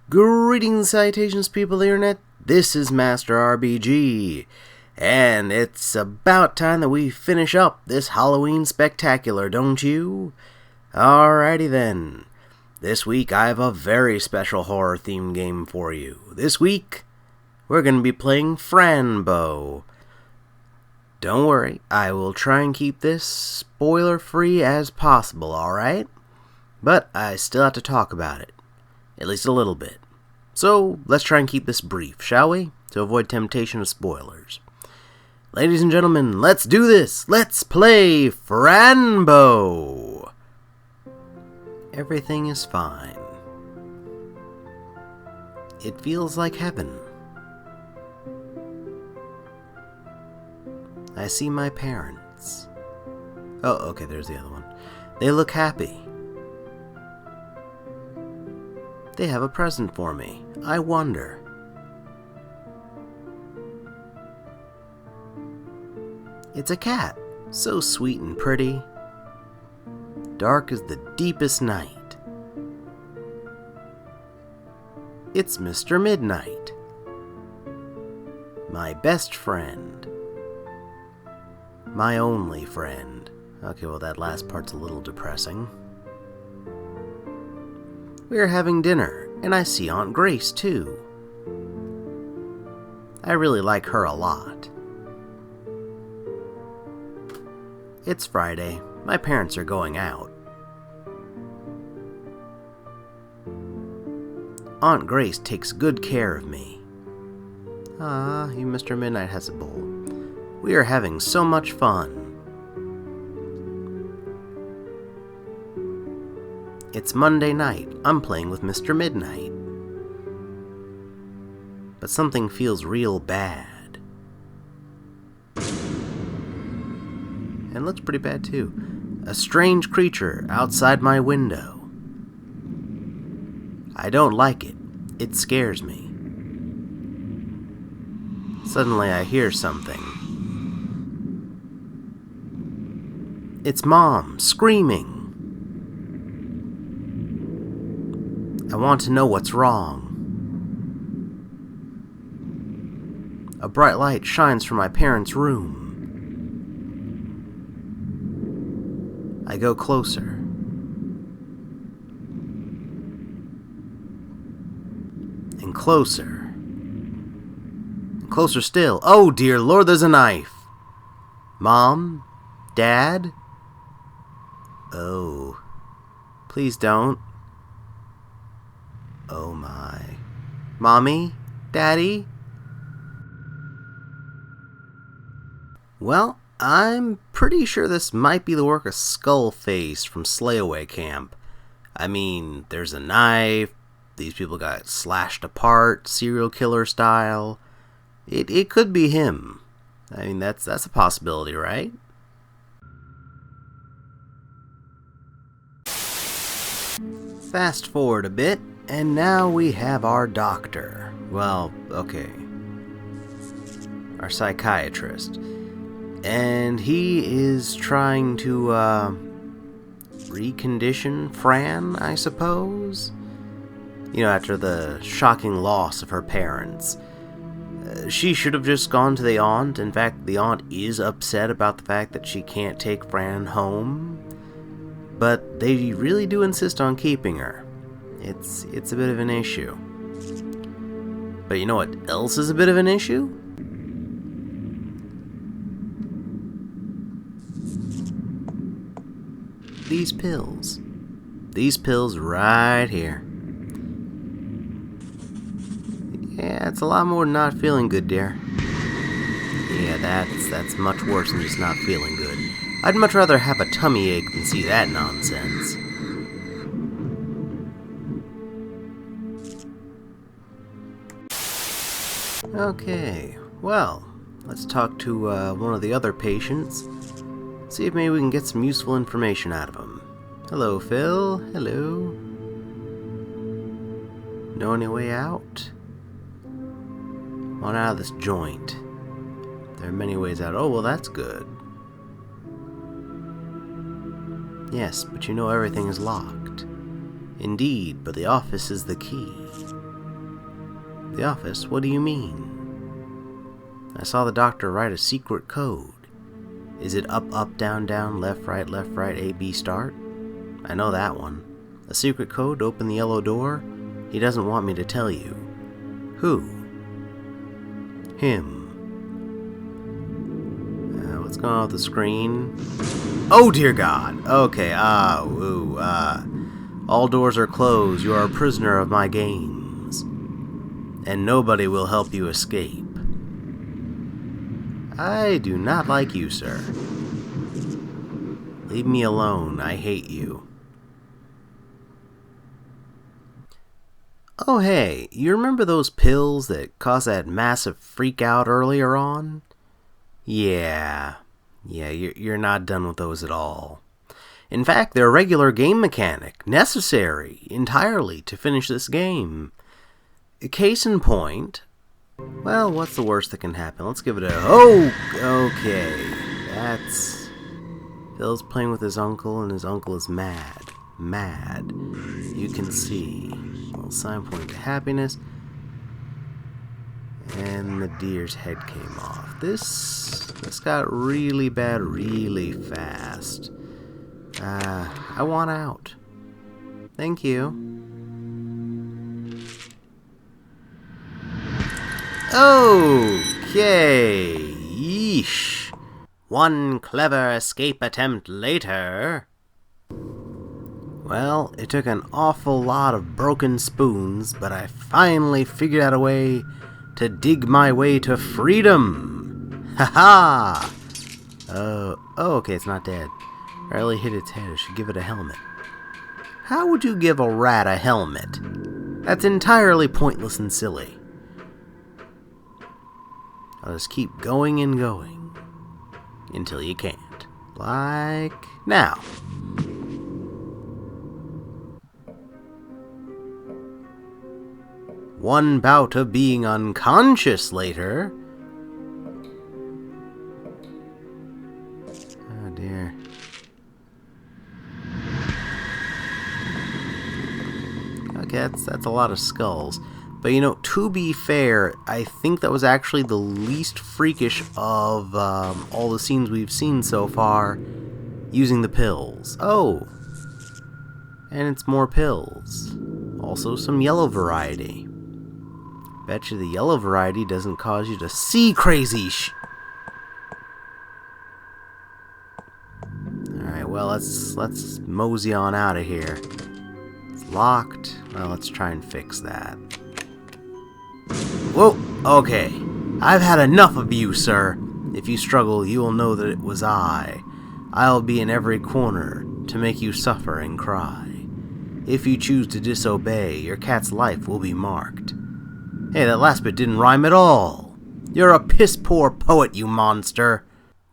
Greetings, salutations, people of the internet. This is Master RBG, and it's about time that we finish up this Halloween spectacular, don't you? Alrighty then. This week I have a very special horror-themed game for you. This week, we're going to be playing Fran Bow. Don't worry, I will try and keep this spoiler-free as possible, alright? But I still have to talk about it. At least a little bit. So, let's try and keep this brief, shall we? To avoid temptation of spoilers. Ladies and gentlemen, let's do this! Let's play Fran Bow! Everything is fine. It feels like heaven. I see my parents. Oh, okay, there's the other one. They look happy. They have a present for me. I wonder. It's a cat. So sweet and pretty. Dark as the deepest night. It's Mr. Midnight. My best friend. My only friend. Okay, well that last part's a little depressing. We are having dinner, and I see Aunt Grace, too. I really like her a lot. It's Friday. My parents are going out. Aunt Grace takes good care of me. Ah, you Mr. Midnight has a bowl. We are having so much fun. It's Monday night. I'm playing with Mr. Midnight. But something feels real bad. And looks pretty bad too. A strange creature outside my window. I don't like it. It scares me. Suddenly I hear something. It's Mom, screaming. I want to know what's wrong. A bright light shines from my parents' room. I go closer. And closer. And closer still. Oh dear Lord, there's a knife. Mom? Dad? Oh. Please don't. Oh my. Mommy? Daddy? Well, I'm pretty sure this might be the work of Skullface from Slayaway Camp. I mean, there's a knife, these people got slashed apart, serial killer style. It could be him. I mean, that's a possibility, right? Fast forward a bit. And now we have our doctor. Well, okay. Our psychiatrist. And he is trying to, recondition Fran, I suppose? You know, after the shocking loss of her parents. She should have just gone to the aunt. In fact, the aunt is upset about the fact that she can't take Fran home. But they really do insist on keeping her. It's a bit of an issue. But you know what else is a bit of an issue? These pills. These pills right here. Yeah, it's a lot more than not feeling good, dear. Yeah, that's much worse than just not feeling good. I'd much rather have a tummy ache than see that nonsense. Okay, well, let's talk to one of the other patients. See if maybe we can get some useful information out of him. Hello, Phil. Hello. Know any way out? Want out of this joint. There are many ways out. Oh, well, that's good. Yes, but you know everything is locked. Indeed, but the office is the key. The office? What do you mean? I saw the doctor write a secret code. Is it up, up, down, down, left, right, A, B, start? I know that one. A secret code to open the yellow door? He doesn't want me to tell you. Who? Him. What's going on with the screen? Oh dear God! Okay, all doors are closed. You are a prisoner of my games. And nobody will help you escape. I do not like you, sir. Leave me alone. I hate you. Oh hey, you remember those pills that caused that massive freak out earlier on? Yeah, you're not done with those at all. In fact, they're a regular game mechanic, necessary entirely to finish this game. Case in point, well, what's the worst that can happen? Let's give it a... Oh, okay. That's... Phil's playing with his uncle, and his uncle is mad. Mad. You can see. A little sign pointing to happiness. And the deer's head came off. This got really bad really fast. I want out. Thank you. Okay. Yeesh. One clever escape attempt later. Well, it took an awful lot of broken spoons, but I finally figured out a way to dig my way to freedom. Ha-ha! Oh, okay, it's not dead. Barely hit its head. I should give it a helmet. How would you give a rat a helmet? That's entirely pointless and silly. I'll just keep going and going until you can't. Like now. One bout of being unconscious later. Oh dear. Okay, that's a lot of skulls. But you know, to be fair, I think that was actually the least freakish of all the scenes we've seen so far using the pills. Oh! And it's more pills. Also some yellow variety. Bet you the yellow variety doesn't cause you to see crazy Alright, well, let's mosey on out of here. It's locked. Well, let's try and fix that. Whoa, okay. I've had enough of you, sir. If you struggle, you will know that it was I. I'll be in every corner to make you suffer and cry. If you choose to disobey, your cat's life will be marked. Hey, that last bit didn't rhyme at all. You're a piss-poor poet, you monster.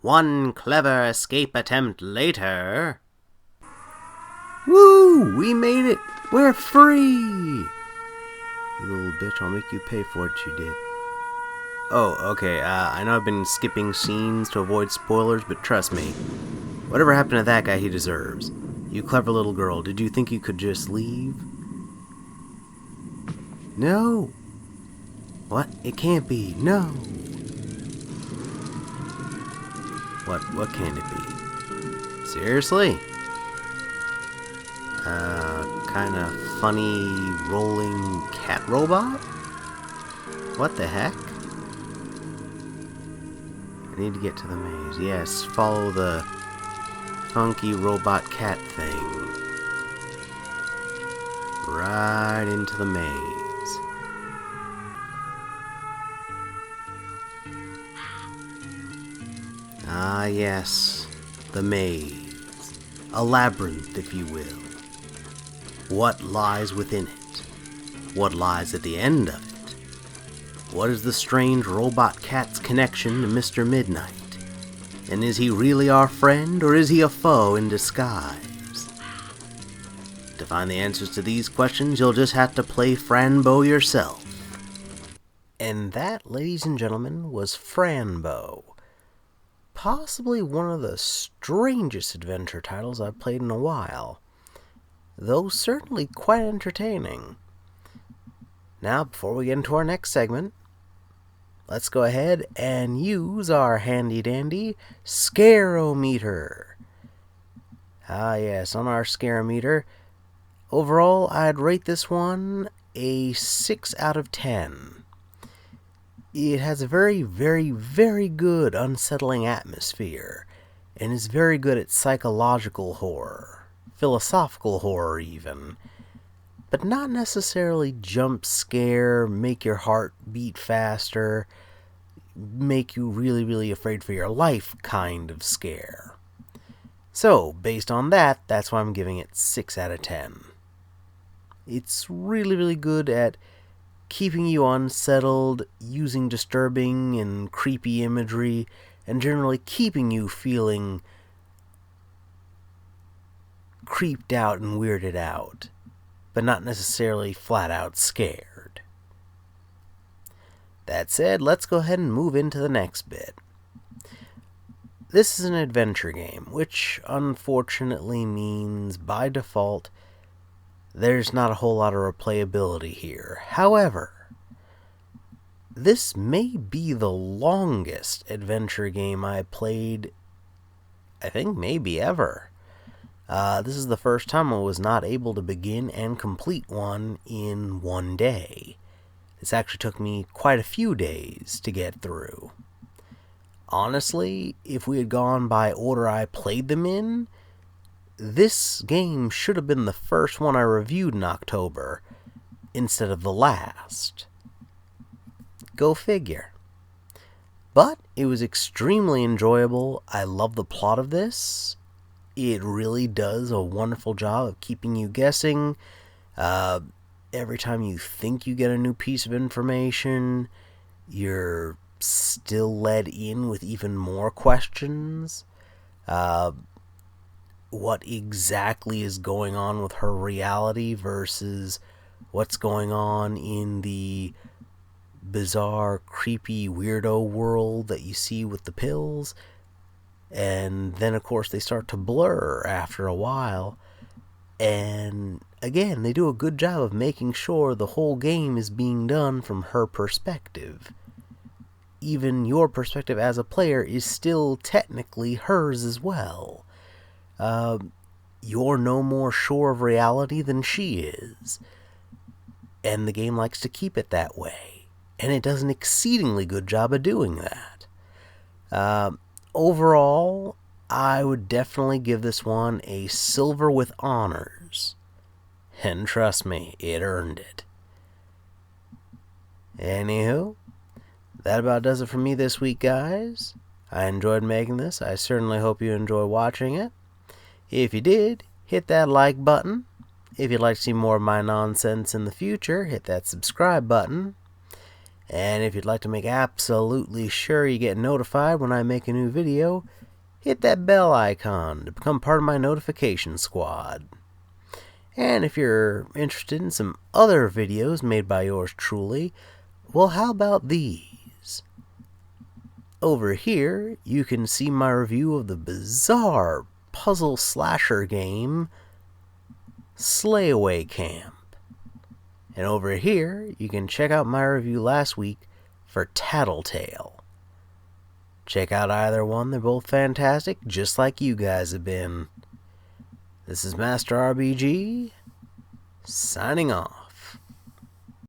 One clever escape attempt later. Woo! We made it! We're free! You little bitch, I'll make you pay for what you did. Oh, okay, I know I've been skipping scenes to avoid spoilers, but trust me, whatever happened to that guy, he deserves. You clever little girl, did you think you could just leave? No! What? It can't be. No! What can it be? Seriously? Kinda funny rolling cat robot? What the heck? I need to get to the maze. Yes, follow the funky robot cat thing. Right into the maze. Ah, yes, the maze. A labyrinth, if you will. What lies within it? What lies at the end of it? What is the strange robot cat's connection to Mr. Midnight? And is he really our friend, or is he a foe in disguise? To find the answers to these questions, you'll just have to play Fran Bow yourself. And that, ladies and gentlemen, was Fran Bow. Possibly one of the strangest adventure titles I've played in a while, though certainly quite entertaining. Now, before we get into our next segment, let's go ahead and use our handy-dandy Scarometer. Ah, yes, on our Scarometer, overall, I'd rate this one a 6 out of 10. It has a very, very, very good unsettling atmosphere, and is very good at psychological horror, philosophical horror even, but not necessarily jump scare, make your heart beat faster, make you really, really afraid for your life kind of scare. So, based on that, that's why I'm giving it 6 out of 10. It's really, really good at keeping you unsettled, using disturbing and creepy imagery, and generally keeping you feeling creeped out and weirded out, but not necessarily flat out scared. That said, let's go ahead and move into the next bit. This is an adventure game, which unfortunately means by default there's not a whole lot of replayability here. However, this may be the longest adventure game I played, I think maybe ever. This is the first time I was not able to begin and complete one in one day. This actually took me quite a few days to get through. Honestly, if we had gone by order I played them in, this game should have been the first one I reviewed in October, instead of the last. Go figure. But it was extremely enjoyable. I love the plot of this. It really does a wonderful job of keeping you guessing. Every time you think you get a new piece of information, you're still led in with even more questions. What exactly is going on with her reality versus what's going on in the bizarre, creepy, weirdo world that you see with the pills. And then, of course, they start to blur after a while. And again, they do a good job of making sure the whole game is being done from her perspective. Even your perspective as a player is still technically hers as well. You're no more sure of reality than she is. And the game likes to keep it that way. And it does an exceedingly good job of doing that. Overall, I would definitely give this one a silver with honors. And trust me, it earned it. Anywho, that about does it for me this week, guys. I enjoyed making this. I certainly hope you enjoy watching it. If you did, hit that like button. If you'd like to see more of my nonsense in the future, hit that subscribe button. And if you'd like to make absolutely sure you get notified when I make a new video, hit that bell icon to become part of my notification squad. And if you're interested in some other videos made by yours truly, well, how about these? Over here, you can see my review of the bizarre puzzle slasher game Slayaway Camp. And over here, you can check out my review last week for Tattletale. Check out either one, they're both fantastic, just like you guys have been. This is Master RBG, signing off.